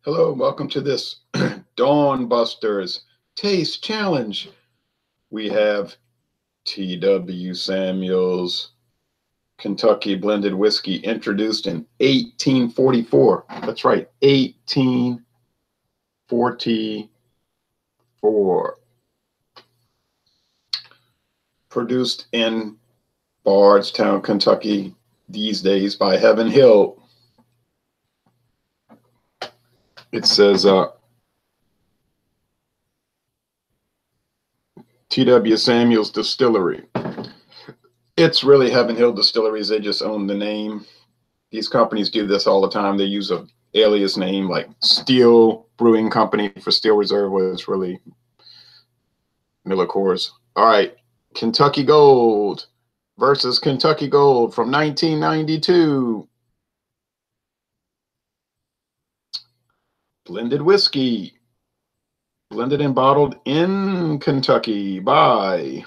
Hello, welcome to this Dawn Busters Taste Challenge. We have T.W. Samuels Kentucky Blended Whiskey, introduced in 1844. That's right, 1844. Produced in Bardstown, Kentucky, these days by Heaven Hill. It says T.W. Samuels Distillery. It's really Heaven Hill Distilleries. They just own the name. These companies do this all the time. They use a alias name like Steel Brewing Company for Steel Reserve, where it's really Miller Coors. All right, Kentucky Gold versus Kentucky Gold from 1992. Blended whiskey. Blended and bottled in Kentucky by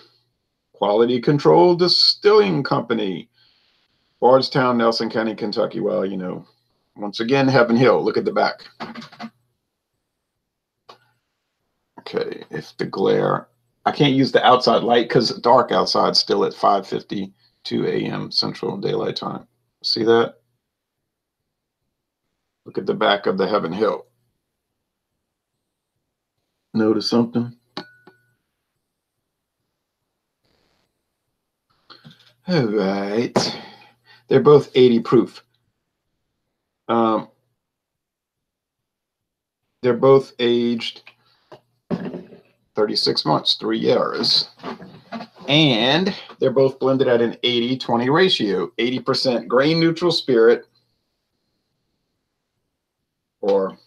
Quality Control Distilling Company, Bardstown, Nelson County, Kentucky. Well, you know, once again, Heaven Hill. Look at the back. Okay, if the glare, I can't use the outside light because it's dark outside still at 5:52 a.m. Central Daylight Time. See that? Look at the back of the Heaven Hill. Notice something? All right. They're both 80 proof. They're both aged 36 months, 3 years. And they're both blended at an 80-20 ratio. 80% grain neutral spirit, or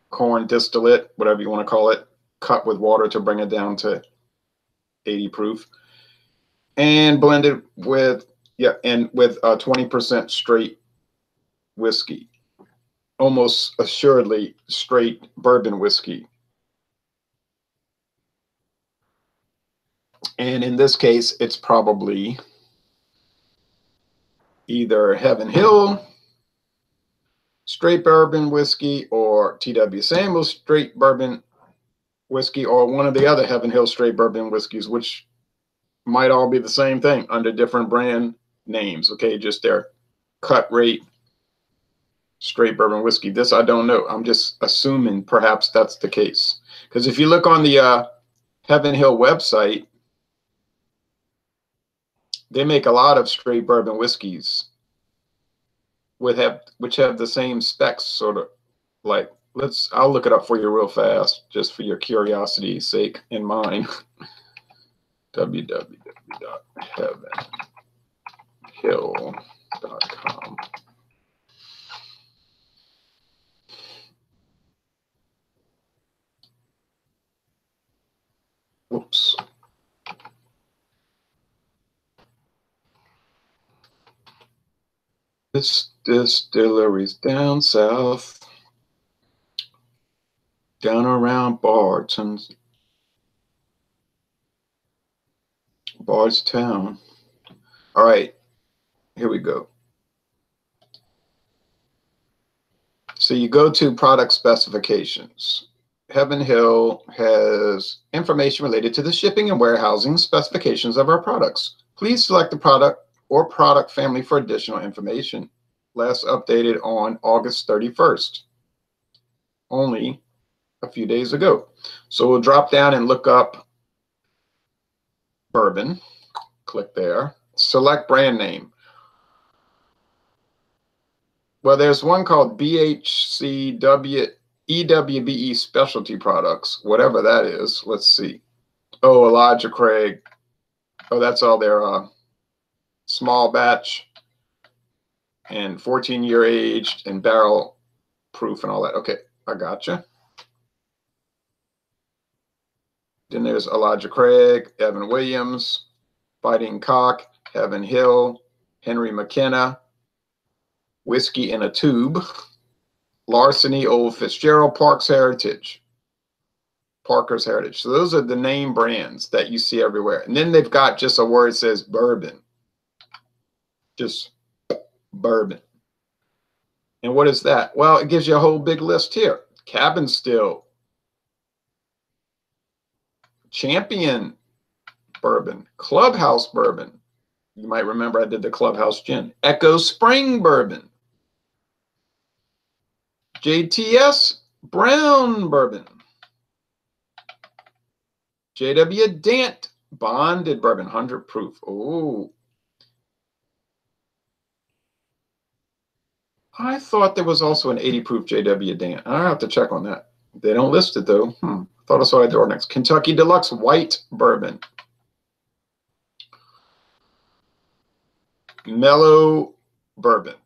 corn distillate, whatever you want to call it, cut with water to bring it down to 80 proof. And blended with, with 20% straight whiskey. Almost assuredly straight bourbon whiskey. And in this case, it's probably either Heaven Hill straight bourbon whiskey or T.W. Samuels straight bourbon whiskey, or one of the other Heaven Hill straight bourbon whiskeys, which might all be the same thing under different brand names. Okay, just their cut rate straight bourbon whiskey. This I don't know. I'm just assuming perhaps that's the case. Because if you look on the Heaven Hill website, they make a lot of straight bourbon whiskeys which have the same specs, sort of like, I'll look it up for you real fast, just for your curiosity's sake and mine. www.heavenhill.com. Whoops. This distillery's down south, down around Bardstown. All right, here we go. So you go to product specifications. Heaven Hill has information related to the shipping and warehousing specifications of our products. Please select the product or product family for additional information. Last updated on August 31st, only a few days ago. So we'll drop down and look up bourbon. Click there. Select brand name. Well, there's one called BHCW EWBE Specialty Products, whatever that is. Let's see. Oh, Elijah Craig. Oh, that's all their small batch and 14-year aged and barrel proof and all that. Okay, I gotcha. Then there's Elijah Craig, Evan Williams, Fighting Cock, Heaven Hill, Henry McKenna, Whiskey in a Tube, Larceny, Old Fitzgerald, Parker's Heritage. So those are the name brands that you see everywhere. And then they've got just a word that says bourbon. Just bourbon. And what is that? Well, it gives you a whole big list here. Cabin Still, Champion Bourbon, Clubhouse Bourbon. You might remember I did the Clubhouse Gin. Echo Spring Bourbon, JTS Brown Bourbon, J.W. Dant Bonded Bourbon, 100 proof. Oh, I thought there was also an 80 proof J.W. Dant. I have to check on that. They don't list it though. Thought I saw it door next. Kentucky Deluxe White Bourbon, Mellow Bourbon.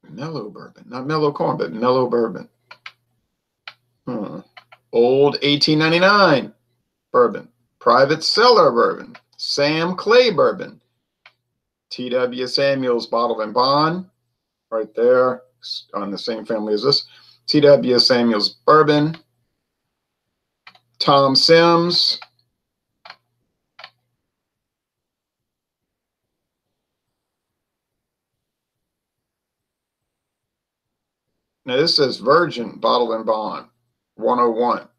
Mellow Bourbon, not Mellow Corn, but Mellow Bourbon. Old 1899 Bourbon, Private Cellar Bourbon, Sam Clay Bourbon, T.W. Samuels Bottled and Bond, right there on the same family as this. T.W. Samuels Bourbon, Tom Sims, now this says Virgin Bottled and Bond, 101.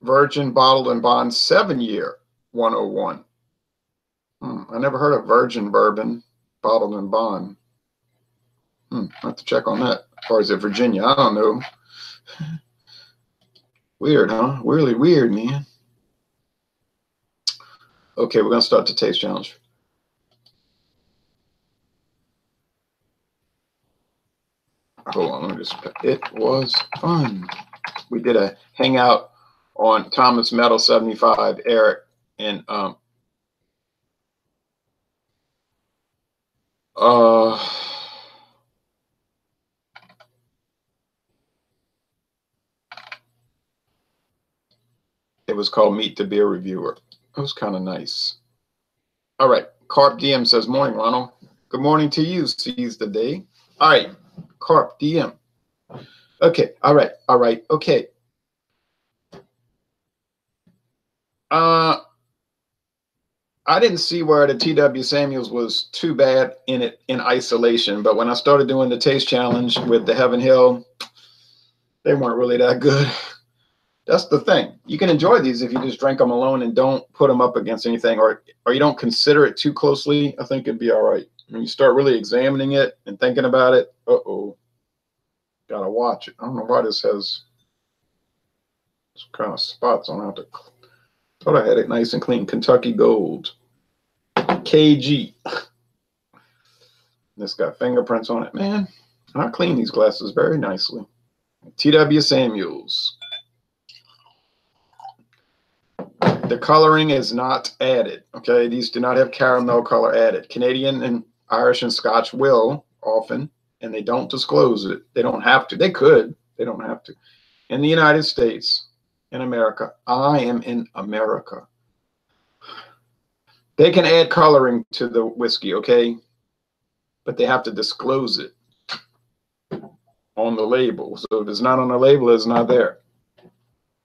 Virgin Bottled and Bond 7-year, 101. I never heard of Virgin Bourbon Bottled and Bond. I have to check on that. Or is it Virginia? I don't know. Weird, huh? Really weird, man. Okay, we're going to start the taste challenge. Hold on, let me just. It was fun. We did a hangout on Thomas Metal 75, Eric, and it was called Meet the Beer Reviewer. It was kind of nice. All right, Carp DM says, morning, Ronald. Good morning to you. Seize the day. All right, Carp DM. Okay, all right, okay. I didn't see where the T.W. Samuels was too bad in isolation, but when I started doing the taste challenge with the Heaven Hill, they weren't really that good. That's the thing. You can enjoy these if you just drink them alone and don't put them up against anything, or you don't consider it too closely. I think it'd be all right. When you start really examining it and thinking about it, gotta watch it. I don't know why this has some kind of spots on it. Thought I had it nice and clean. Kentucky Gold, KG. This got fingerprints on it, man. I clean these glasses very nicely. T.W. Samuels. The coloring is not added. Okay, these do not have caramel color added. Canadian and Irish and Scotch will often, and they don't disclose it. They don't have to. They could. They don't have to. In the United States, in America, I am in America. They can add coloring to the whiskey, okay, but they have to disclose it on the label. So if it's not on the label, it's not there.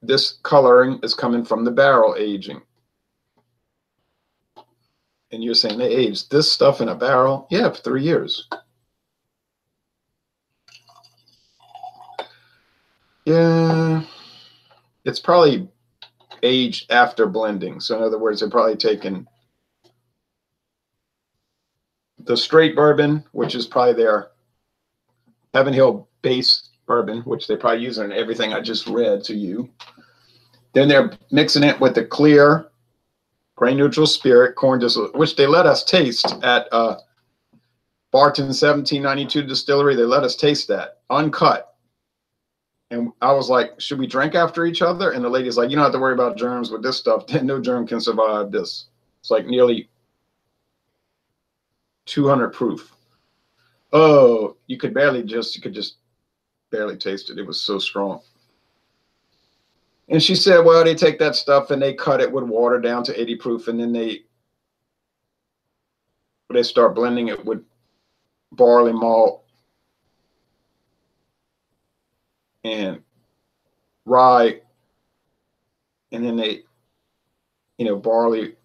This coloring is coming from the barrel aging. And you're saying they aged this stuff in a barrel? Yeah, for 3 years. Yeah, it's probably aged after blending. So in other words, they're probably taken the straight bourbon, which is probably their Heaven Hill base bourbon, which they probably use in everything I just read to you. Then they're mixing it with the clear, grain neutral spirit, corn distillate, which they let us taste at Barton 1792 Distillery. They let us taste that, uncut. And I was like, should we drink after each other? And the lady's like, you don't have to worry about germs with this stuff. No germ can survive this. It's like nearly 200 proof. Oh, you could just barely taste it. It was so strong. And she said, well, they take that stuff and they cut it with water down to 80 proof, and then they start blending it with barley malt and rye, and then they, barley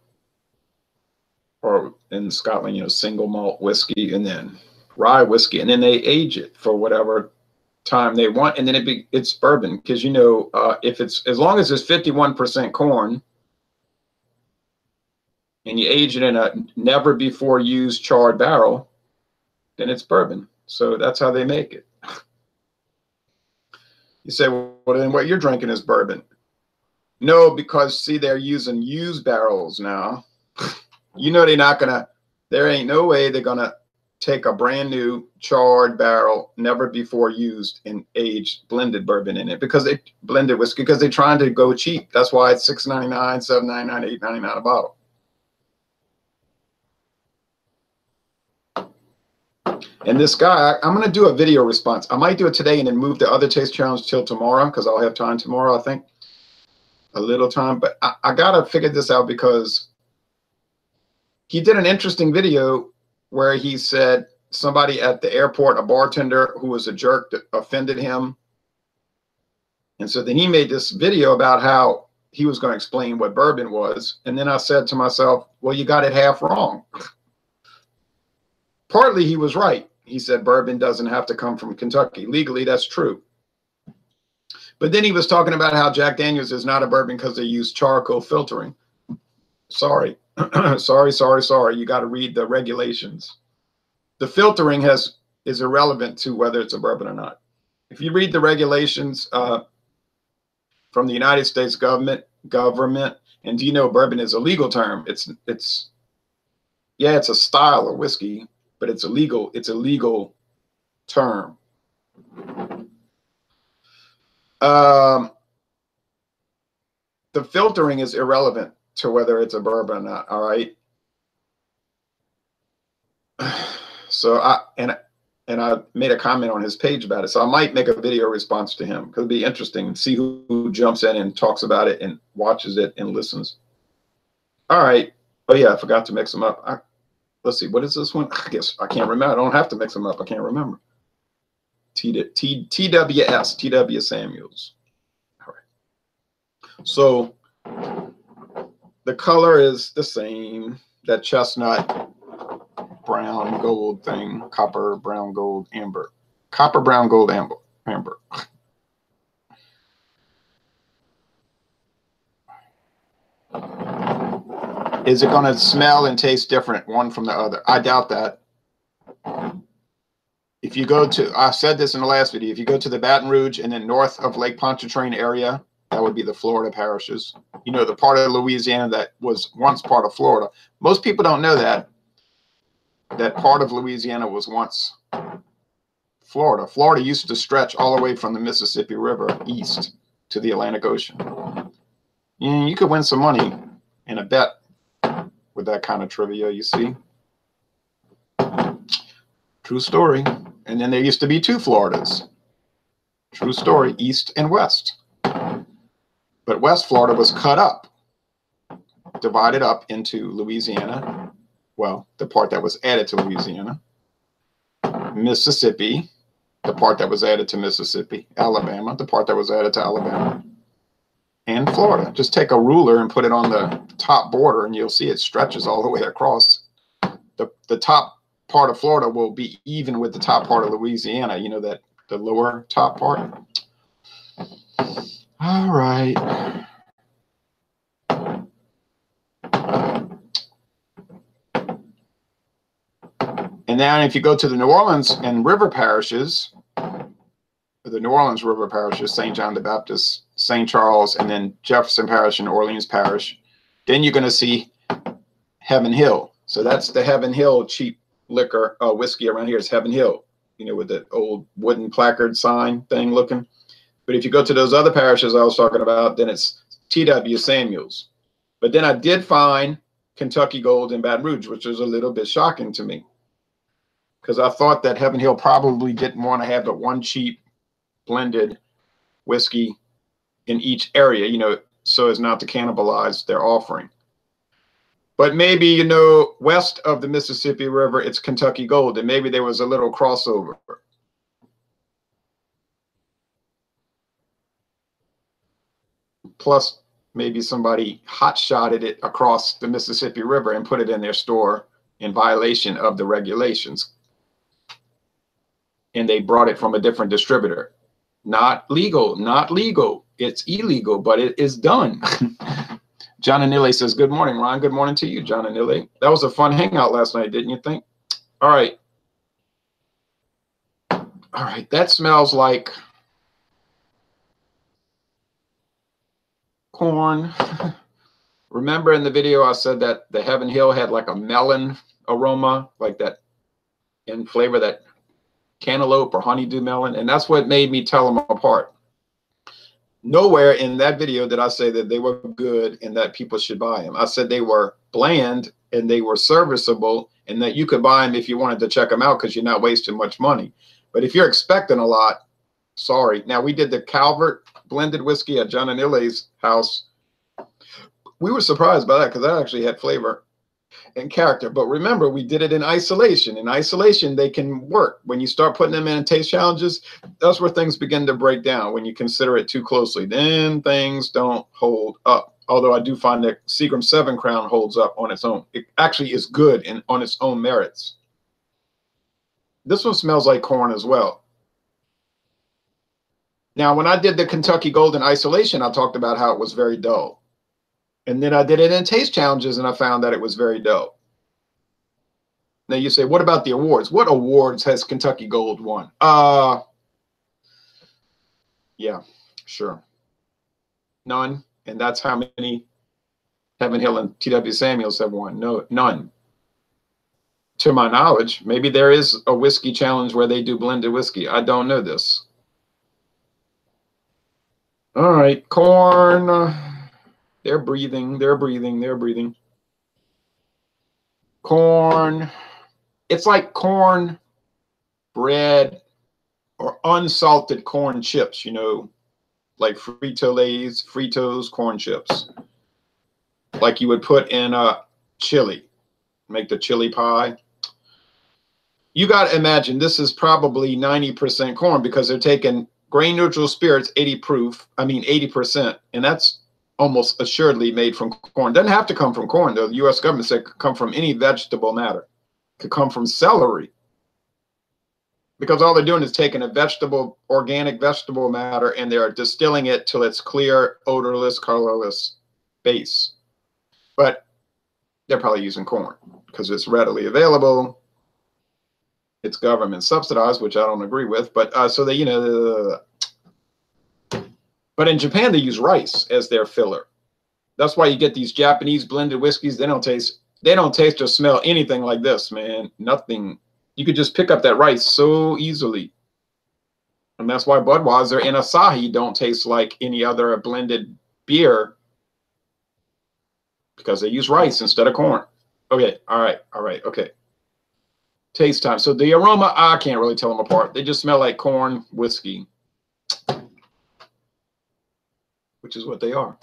or in Scotland, you know, single malt whiskey, and then rye whiskey, and then they age it for whatever time they want, and then it's bourbon, because, you know, if it's, as long as it's 51% corn and you age it in a never before used charred barrel, then it's bourbon. So that's how they make it. You say, well, then what you're drinking is bourbon. No, because see, they're using used barrels now. You know, they're not gonna, there ain't no way they're gonna take a brand new charred barrel, never before used, and aged blended bourbon in it, because they blended whiskey, because they're trying to go cheap. That's why it's $6.99, $7.99, $8.99 a bottle. And this guy, I'm going to do a video response. I might do it today and then move the other taste challenge till tomorrow, because I'll have time tomorrow, I think. A little time. But I got to figure this out, because he did an interesting video where he said somebody at the airport, a bartender who was a jerk, that offended him. And so then he made this video about how he was going to explain what bourbon was. And then I said to myself, well, you got it half wrong. Partly he was right. He said bourbon doesn't have to come from Kentucky. Legally, that's true. But then he was talking about how Jack Daniels is not a bourbon because they use charcoal filtering. Sorry. sorry. You got to read the regulations. The filtering is irrelevant to whether it's a bourbon or not. If you read the regulations from the United States government, and do you know bourbon is a legal term? It's a style of whiskey, but it's a legal term. The filtering is irrelevant to whether it's a bourbon or not. All right. So I made a comment on his page about it. So I might make a video response to him, because it'd be interesting and see who jumps in and talks about it and watches it and listens. All right. Oh yeah, I forgot to mix them up. Let's see, what is this one? I guess I can't remember. I don't have to mix them up. I can't remember. TWS, T.W. Samuels. All right. So the color is the same. That chestnut, brown, gold thing. Copper, brown, gold, amber. Copper, brown, gold, amber. Is it going to smell and taste different one from the other? I doubt that. If you go to, I said this in the last video, if you go to the Baton Rouge and then north of Lake Pontchartrain area, that would be the Florida parishes. You know, the part of Louisiana that was once part of Florida. Most people don't know that part of Louisiana was once Florida. Florida used to stretch all the way from the Mississippi River east to the Atlantic Ocean. You could win some money in a bet with that kind of trivia, you see. True story. And then there used to be two Floridas. True story, east and west. But West Florida was cut up, divided up into Louisiana. Well, the part that was added to Louisiana. Mississippi, the part that was added to Mississippi. Alabama, the part that was added to Alabama. And Florida. Just take a ruler and put it on the top border, and you'll see it stretches all the way across. The top part of Florida will be even with the top part of Louisiana. You know, that the lower top part. All right. And then if you go to the New Orleans and river parishes, the New Orleans river parishes, St. John the Baptist, St. Charles, and then Jefferson Parish and Orleans Parish, then you're going to see Heaven Hill. So that's the Heaven Hill cheap liquor, whiskey around here is Heaven Hill, you know, with the old wooden placard sign thing looking. But if you go to those other parishes I was talking about, then it's T.W. Samuels. But then I did find Kentucky Gold in Baton Rouge, which was a little bit shocking to me, because I thought that Heaven Hill probably didn't want to have the one cheap blended whiskey in each area, you know, so as not to cannibalize their offering. But maybe, you know, west of the Mississippi River, it's Kentucky Gold, and maybe there was a little crossover. Plus, maybe somebody hot-shotted it across the Mississippi River and put it in their store in violation of the regulations. And they brought it from a different distributor. Not legal, not legal. It's illegal, but it is done. John Anile says, good morning, Ron. Good morning to you, John Anile. That was a fun hangout last night, didn't you think? All right. All right, that smells like corn. Remember in the video I said that the Heaven Hill had like a melon aroma, like that in flavor, that cantaloupe or honeydew melon, and that's what made me tell them apart. Nowhere in that video did I say that they were good and that people should buy them. I said they were bland and they were serviceable and that you could buy them if you wanted to check them out because you're not wasting much money. But if you're expecting a lot, sorry. Now, we did the Calvert blended whiskey at John Anile's house. We were surprised by that because that actually had flavor and character. But remember, we did it in isolation. In isolation, they can work. When you start putting them in taste challenges, that's where things begin to break down. When you consider it too closely, then things don't hold up. Although I do find that Seagram 7 Crown holds up on its own. It actually is good on its own merits. This one smells like corn as well. Now, when I did the Kentucky Gold in isolation, I talked about how it was very dull. And then I did it in taste challenges, and I found that it was very dull. Now you say, what about the awards? What awards has Kentucky Gold won? Yeah, sure. None. And that's how many Heaven Hill and T.W. Samuels have won. No, none. To my knowledge, maybe there is a whiskey challenge where they do blended whiskey. I don't know this. All right, corn. They're breathing. They're breathing. They're breathing. Corn. It's like corn bread or unsalted corn chips, you know, like Frito-Lay's, Fritos corn chips. Like you would put in a chili, make the chili pie. You got to imagine this is probably 90% corn because they're taking grain neutral spirits, 80%, and that's almost assuredly made from corn. Doesn't have to come from corn, though. The U.S. government said it could come from any vegetable matter. It could come from celery. Because all they're doing is taking a vegetable, organic vegetable matter, and they're distilling it till it's clear, odorless, colorless base. But they're probably using corn because it's readily available. It's government subsidized, which I don't agree with. But so they, you know, but in Japan, they use rice as their filler. That's why you get these Japanese blended whiskeys. They don't taste or smell anything like this, man. Nothing. You could just pick up that rice so easily. And that's why Budweiser and Asahi don't taste like any other blended beer, because they use rice instead of corn. Okay, all right, okay. Taste time. So the aroma, I can't really tell them apart. They just smell like corn whiskey, which is what they are.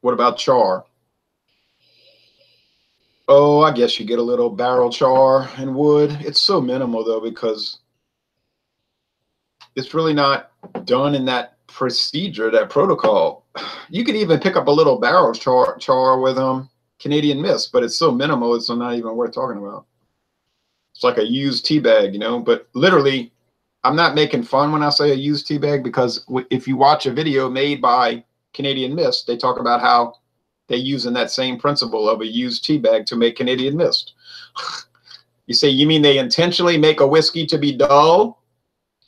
What about char? Oh, I guess you get a little barrel char and wood. It's so minimal, though, because it's really not done in that procedure, that protocol. You could even pick up a little barrel char with Canadian Mist, but it's so minimal, it's not even worth talking about. It's like a used tea bag, you know, but literally, I'm not making fun when I say a used tea bag, because if you watch a video made by Canadian Mist, they talk about how they're using that same principle of a used tea bag to make Canadian Mist. You say, you mean they intentionally make a whiskey to be dull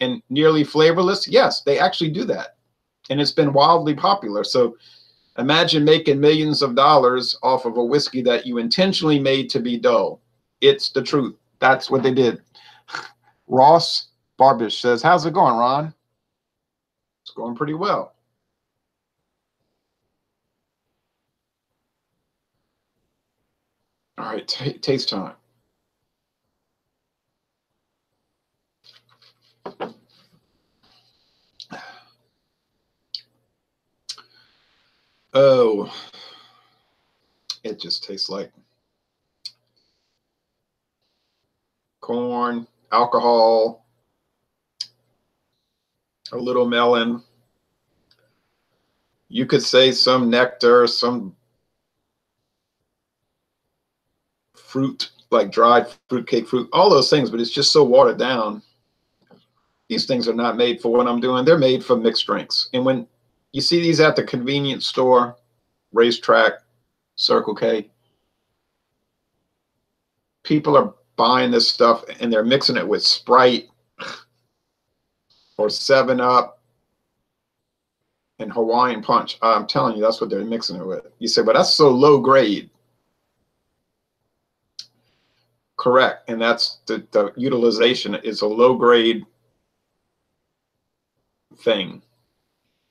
and nearly flavorless? Yes, they actually do that. And it's been wildly popular. So imagine making millions of dollars off of a whiskey that you intentionally made to be dull. It's the truth. That's what they did. Ross Barbish says, how's it going, Ron? It's going pretty well. All right, taste time. Oh, it just tastes like corn, alcohol, a little melon. You could say some nectar, some fruit, like dried fruitcake fruit, all those things, but it's just so watered down. These things are not made for what I'm doing. They're made for mixed drinks. And when you see these at the convenience store, Racetrack, Circle K, people are buying this stuff and they're mixing it with Sprite or 7-Up and Hawaiian Punch. I'm telling you, that's what they're mixing it with. You say, but that's so low grade. Correct. And that's the utilization is a low grade thing.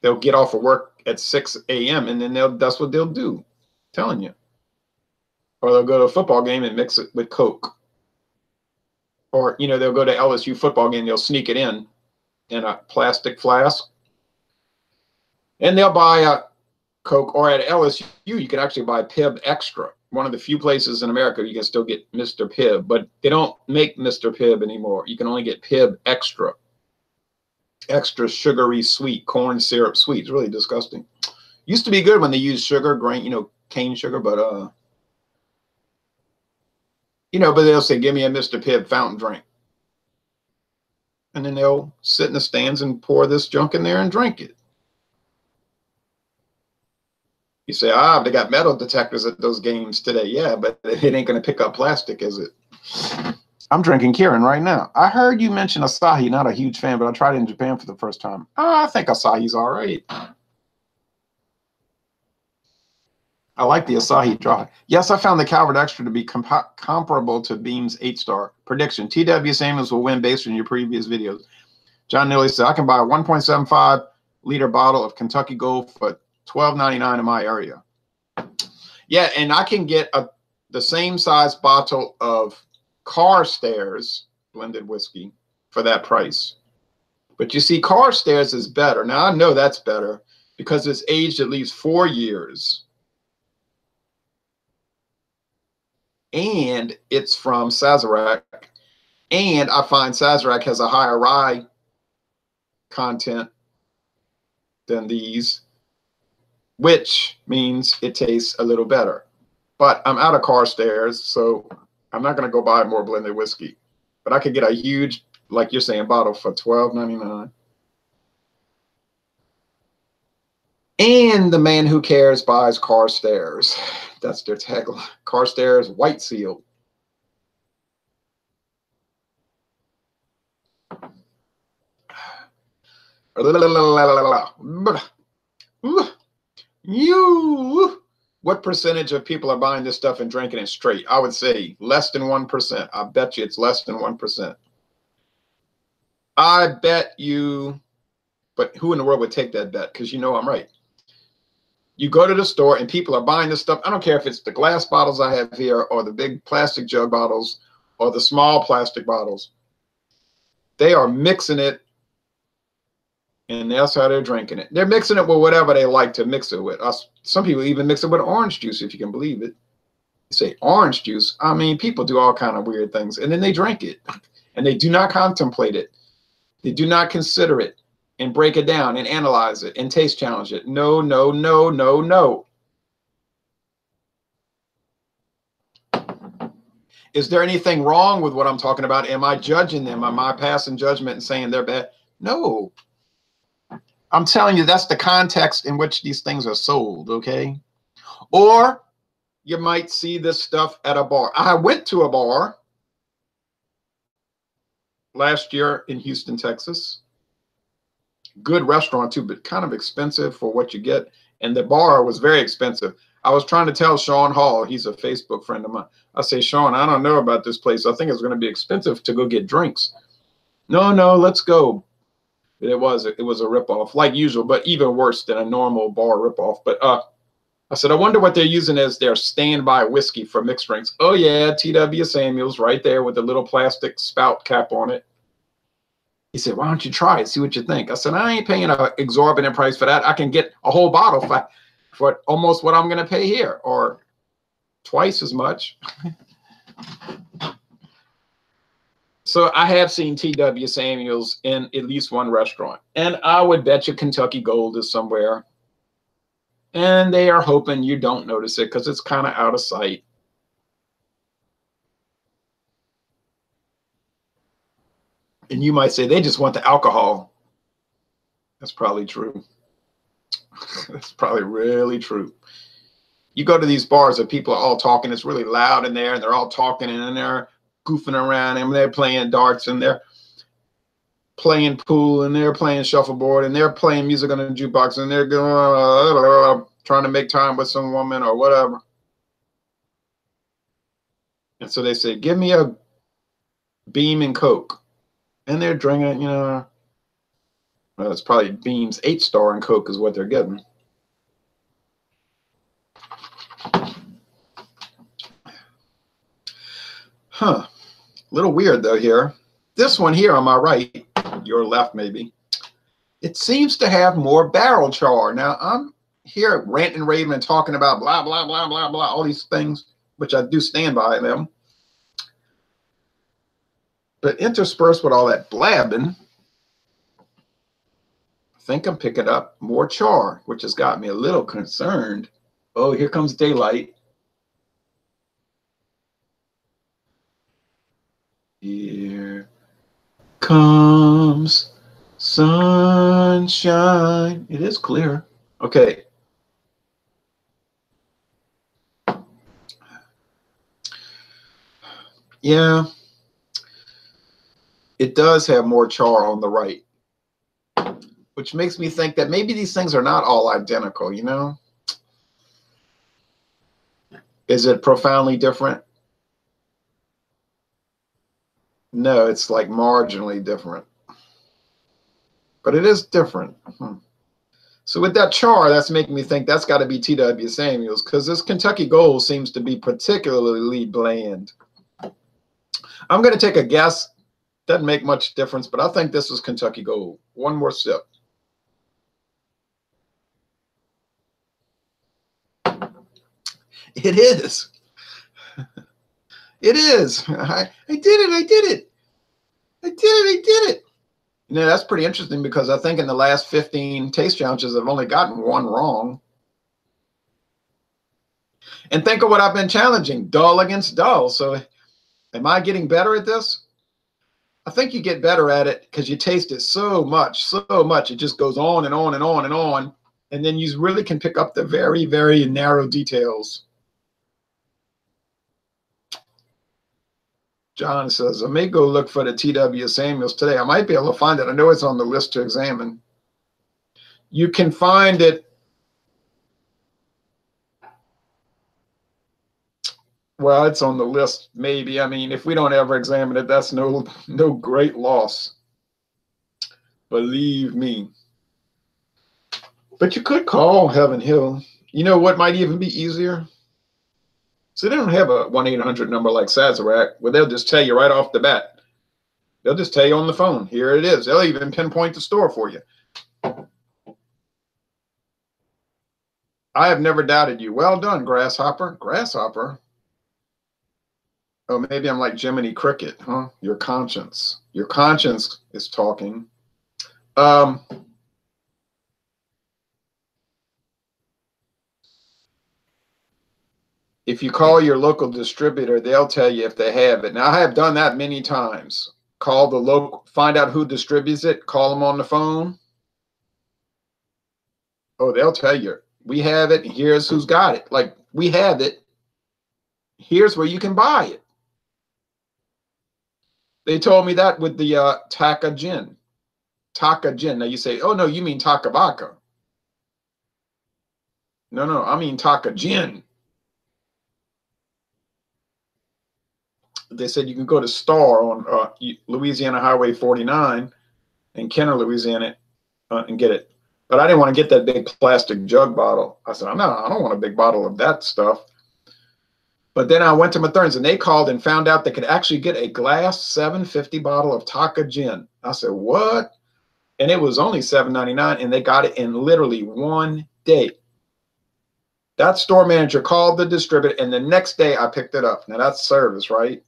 They'll get off of work at 6 a.m. and then that's what they'll do. I'm telling you. Or they'll go to a football game and mix it with Coke. Or, you know, they'll go to LSU football game, they'll sneak it in a plastic flask. And they'll buy a Coke. Or at LSU, you can actually buy Pibb Extra. One of the few places in America you can still get Mr. Pibb, but they don't make Mr. Pibb anymore. You can only get Pibb Extra. Extra sugary sweet, corn syrup sweet. It's really disgusting. Used to be good when they used sugar, grain, you know, cane sugar, but you know, but they'll say, give me a Mr. Pibb fountain drink. And then they'll sit in the stands and pour this junk in there and drink it. You say, they got metal detectors at those games today. Yeah, but it ain't going to pick up plastic, is it? I'm drinking Kirin right now. I heard you mention Asahi. Not a huge fan, but I tried it in Japan for the first time. I think Asahi's all right. I like the Asahi Dry. Yes, I found the Calvert Extra to be comparable to Beam's 8-star. Prediction: T.W. Samuels will win based on your previous videos. John Nilly said, I can buy a 1.75 liter bottle of Kentucky Gold for $12.99 in my area. Yeah, and I can get the same size bottle of Carstairs blended whiskey for that price. But you see, Carstairs is better. Now, I know that's better because it's aged at least 4 years. And it's from Sazerac. And I find Sazerac has a higher rye content than these, which means it tastes a little better. But I'm out of Carstairs, so I'm not going to go buy more blended whiskey. But I could get a huge, like you're saying, bottle for $12.99. And the man who cares buys Carstairs. That's their tagline. Carstairs White Seal. What percentage of people are buying this stuff and drinking it straight? I would say less than 1%. I bet you it's less than 1%. I bet you, but who in the world would take that bet? Because you know I'm right. You go to the store and people are buying this stuff. I don't care if it's the glass bottles I have here or the big plastic jug bottles or the small plastic bottles. They are mixing it, and that's how they're drinking it. They're mixing it with whatever they like to mix it with. Some people even mix it with orange juice, if you can believe it. You say orange juice. I mean, people do all kind of weird things, and then they drink it, and they do not contemplate it. They do not consider it and break it down and analyze it and taste challenge it. No, no, no, no, no. Is there anything wrong with what I'm talking about? Am I judging them? Am I passing judgment and saying they're bad? No. I'm telling you, that's the context in which these things are sold, okay? Or you might see this stuff at a bar. I went to a bar last year in Houston, Texas. Good restaurant too, but kind of expensive for what you get. And the bar was very expensive. I was trying to tell Sean Hall, he's a Facebook friend of mine. I say, Sean, I don't know about this place. I think it's going to be expensive to go get drinks. No, let's go. It was a ripoff, like usual, but even worse than a normal bar ripoff. But I said, I wonder what they're using as their standby whiskey for mixed drinks. Oh yeah, T.W. Samuels right there with the little plastic spout cap on it. He said, why don't you try it, see what you think? I said, I ain't paying an exorbitant price for that. I can get a whole bottle for almost what I'm going to pay here, or twice as much. So I have seen T.W. Samuels in at least one restaurant. And I would bet you Kentucky Gold is somewhere. And they are hoping you don't notice it because it's kind of out of sight. And you might say they just want the alcohol. That's probably true. That's probably really true. You go to these bars where people are all talking. It's really loud in there, and they're all talking, and they're goofing around, and they're playing darts, and they're playing pool, and they're playing shuffleboard, and they're playing music on the jukebox, and they're going trying to make time with some woman or whatever. And so they say, give me a Beam and Coke. And they're drinking, well, it's probably Beam's 8-star and Coke is what they're getting. Huh. A little weird though here. This one here on my right, your left maybe, it seems to have more barrel char. Now I'm here ranting and raving and talking about blah, blah, blah, blah, blah, all these things, which I do stand by them. But interspersed with all that blabbing, I think I'm picking up more char, which has got me a little concerned. Oh, here comes daylight. Here comes sunshine. It is clear. Okay. Yeah. It does have more char on the right, which makes me think that maybe these things are not all identical, Is it profoundly different? No, it's like marginally different. But it is different. So with that char, that's making me think that's got to be T.W. Samuels, because this Kentucky Gold seems to be particularly bland. I'm going to take a guess. Doesn't make much difference, but I think this is Kentucky Gold. One more sip. It is. It is. I did it. I did it. I did it. I did it. That's pretty interesting because I think in the last 15 taste challenges, I've only gotten one wrong. And think of what I've been challenging, dull against dull. So am I getting better at this? I think you get better at it because you taste it so much. It just goes on and on and on and on. And then you really can pick up the very, very narrow details. John says, I may go look for the T.W. Samuels today. I might be able to find it. I know it's on the list to examine. You can find it. Well, it's on the list, maybe. I mean, if we don't ever examine it, that's no great loss. Believe me. But you could call Heaven Hill. You know what might even be easier? So they don't have a 1-800 number like Sazerac, where they'll just tell you right off the bat. They'll just tell you on the phone, here it is. They'll even pinpoint the store for you. I have never doubted you. Well done, Grasshopper. Grasshopper? Oh, maybe I'm like Jiminy Cricket, huh? Your conscience. Your conscience is talking. If you call your local distributor, they'll tell you if they have it. Now, I have done that many times. Call the local, find out who distributes it, call them on the phone. Oh, they'll tell you, we have it, and here's who's got it. Like, we have it, here's where you can buy it. They told me that with the Taka Gin. Taka Gin. Now you say, oh, no, you mean Takabaka. No, I mean Taka Gin. They said you can go to Star on Louisiana Highway 49 in Kenner, Louisiana, and get it. But I didn't want to get that big plastic jug bottle. I said, no, I don't want a big bottle of that stuff. But then I went to Mathern's, and they called and found out they could actually get a glass 750 bottle of Taka Gin. I said, what? And it was only $7.99, and they got it in literally one day. That store manager called the distributor, and the next day I picked it up. Now, that's service, right?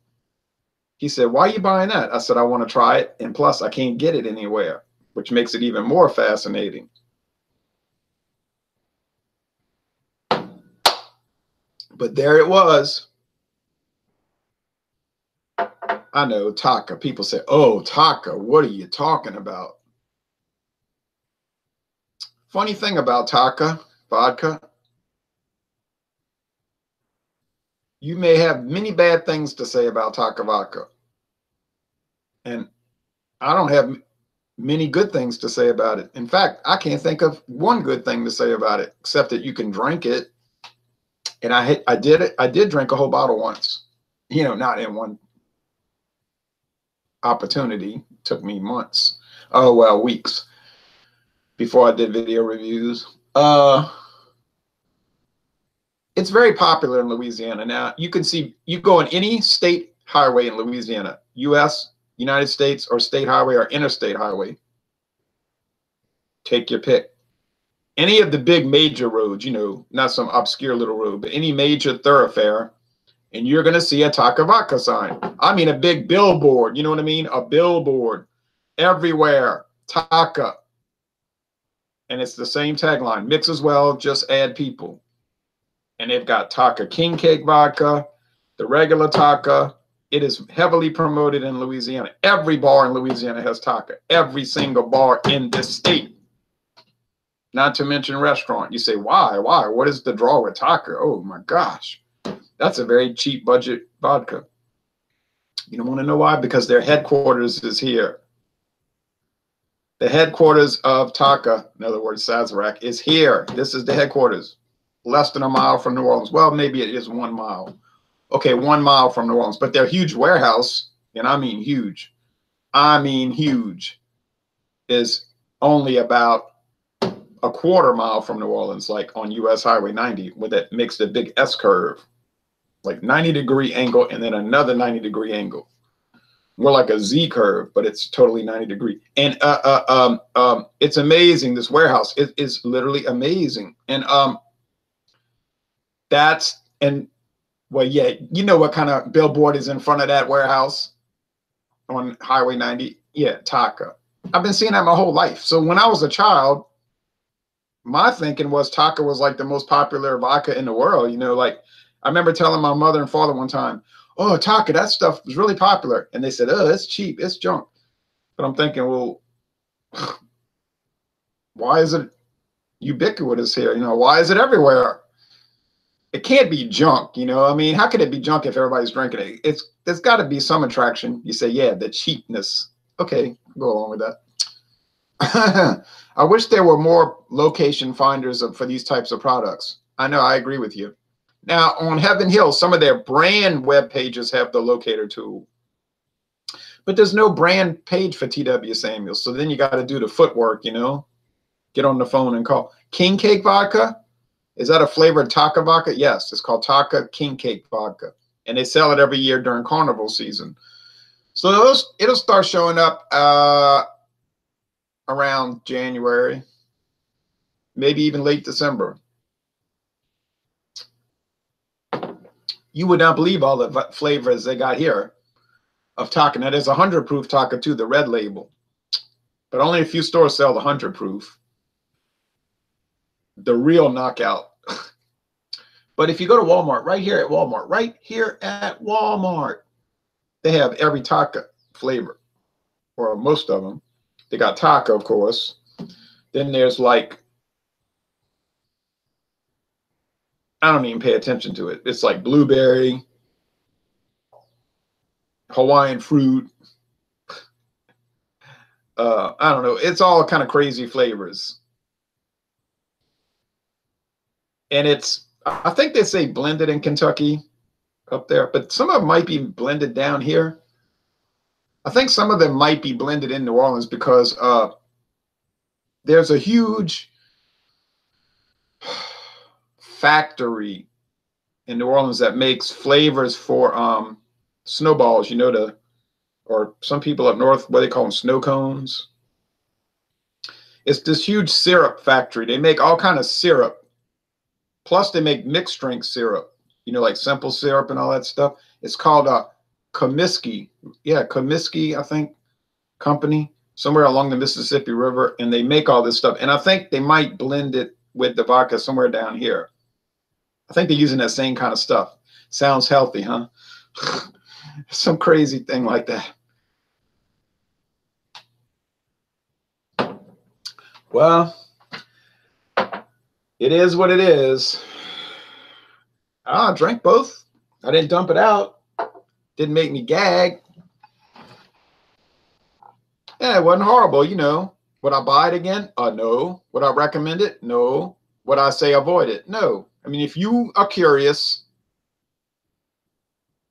He said, why are you buying that? I said, I want to try it, and plus I can't get it anywhere, which makes it even more fascinating. But there it was. I know, Taka. People say, oh, Taka, what are you talking about? Funny thing about Taka vodka, you may have many bad things to say about Taka vodka. And I don't have many good things to say about it. In fact, I can't think of one good thing to say about it, except that you can drink it. And I did drink a whole bottle once, you know, not in one opportunity. It took me months. Oh, well, weeks before I did video reviews. It's very popular in Louisiana. Now, you can see, you go on any state highway in Louisiana, US, United States, or state highway or interstate highway. Take your pick. Any of the big major roads, you know, not some obscure little road, but any major thoroughfare, and you're going to see a Taka vodka sign. I mean, a big billboard, you know what I mean? A billboard everywhere, Taka. And it's the same tagline, mix as well, just add people. And they've got Taka King Cake vodka, the regular Taka. It is heavily promoted in Louisiana. Every bar in Louisiana has Taka. Every single bar in this state. Not to mention restaurant. You say, why? Why? What is the draw with Taka? Oh my gosh. That's a very cheap budget vodka. You don't want to know why? Because their headquarters is here. The headquarters of Taka, in other words, Sazerac, is here. This is the headquarters. Less than a mile from New Orleans. Well, maybe it is 1 mile. Okay, 1 mile from New Orleans. But their huge warehouse, and I mean huge, is only about a 1/4 mile from New Orleans, like on US Highway 90, where that makes the big S curve, like 90-degree angle and then another 90-degree angle. More like a Z curve, but it's totally 90-degree. And it's amazing. This warehouse is literally amazing. And well, yeah, you know what kind of billboard is in front of that warehouse on Highway 90? Yeah, Taka. I've been seeing that my whole life. So when I was a child, my thinking was Taka was like the most popular vodka in the world. You know, like I remember telling my mother and father one time, oh, Taka, that stuff was really popular. And they said, oh, it's cheap, it's junk. But I'm thinking, well, why is it ubiquitous here? You know, why is it everywhere? It can't be junk, you know. I mean, how could it be junk if everybody's drinking it? There's got to be some attraction. You say, yeah, the cheapness. Okay, go along with that. I wish there were more location finders for these types of products. I know, I agree with you. Now, on Heaven Hill, some of their brand web pages have the locator tool. But there's no brand page for T.W. Samuels. So then you got to do the footwork, you know. Get on the phone and call. King Cake vodka? Is that a flavored Taka vodka? Yes, it's called Taka King Cake vodka. And they sell it every year during carnival season. So it'll start showing up around January, maybe even late December. You would not believe all the flavors they got here of Taka. Now, there's a 100 proof Taka too, the red label. But only a few stores sell the 100 proof. The real knockout. But if you go to Walmart, right here at Walmart, they have every Taka flavor, or most of them. They got Taka, of course. Then there's like, I don't even pay attention to it. It's like blueberry, Hawaiian fruit. I don't know. It's all kind of crazy flavors. And I think they say blended in Kentucky up there, but some of them might be blended down here. I think some of them might be blended in New Orleans because there's a huge factory in New Orleans that makes flavors for snowballs, you know, or some people up north, what they call them, snow cones. It's this huge syrup factory. They make all kind of syrup. Plus, they make mixed drink syrup, you know, like simple syrup and all that stuff. It's called Comiskey. Yeah, Comiskey, I think, company, somewhere along the Mississippi River. And they make all this stuff. And I think they might blend it with the vodka somewhere down here. I think they're using that same kind of stuff. Sounds healthy, huh? Some crazy thing like that. Well, it is what it is. I drank both. I didn't dump it out. Didn't make me gag. Yeah, it wasn't horrible, you know. Would I buy it again? No. Would I recommend it? No. Would I say avoid it? No. I mean, if you are curious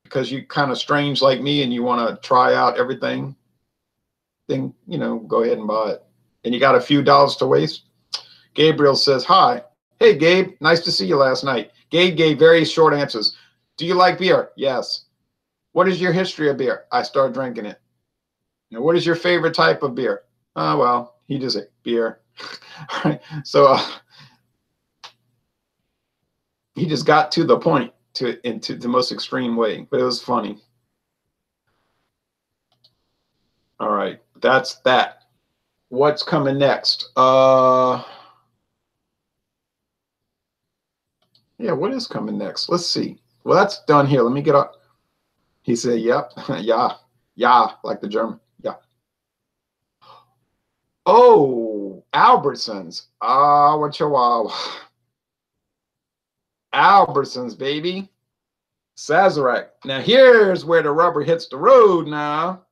because you kind of strange like me and you want to try out everything, then, you know, go ahead and buy it. And you got a few dollars to waste. Gabriel says, hi. Hey, Gabe, nice to see you last night. Gabe gave very short answers. Do you like beer? Yes. What is your history of beer? I started drinking it. Now, what is your favorite type of beer? Well, he just said beer. All right. So he just got to the point into the most extreme way, but it was funny. All right. That's that. What's coming next? Yeah, what is coming next? Let's see. Well, that's done here. Let me get up. He said, yep. yeah, like the German. Yeah. Oh, Albertsons. What you wow. Albertsons, baby. Sazerac. Now, here's where the rubber hits the road now.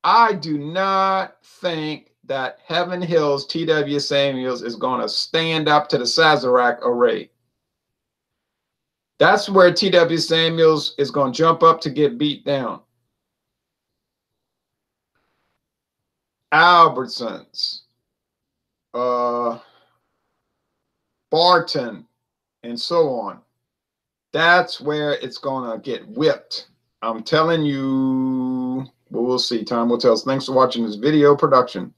I do not think that Heaven Hills T.W. Samuels is going to stand up to the Sazerac array. That's where T.W. Samuels is going to jump up to get beat down. Albertsons, Barton, and so on. That's where it's going to get whipped. I'm telling you, but we'll see. Time will tell. Thanks for watching this video production.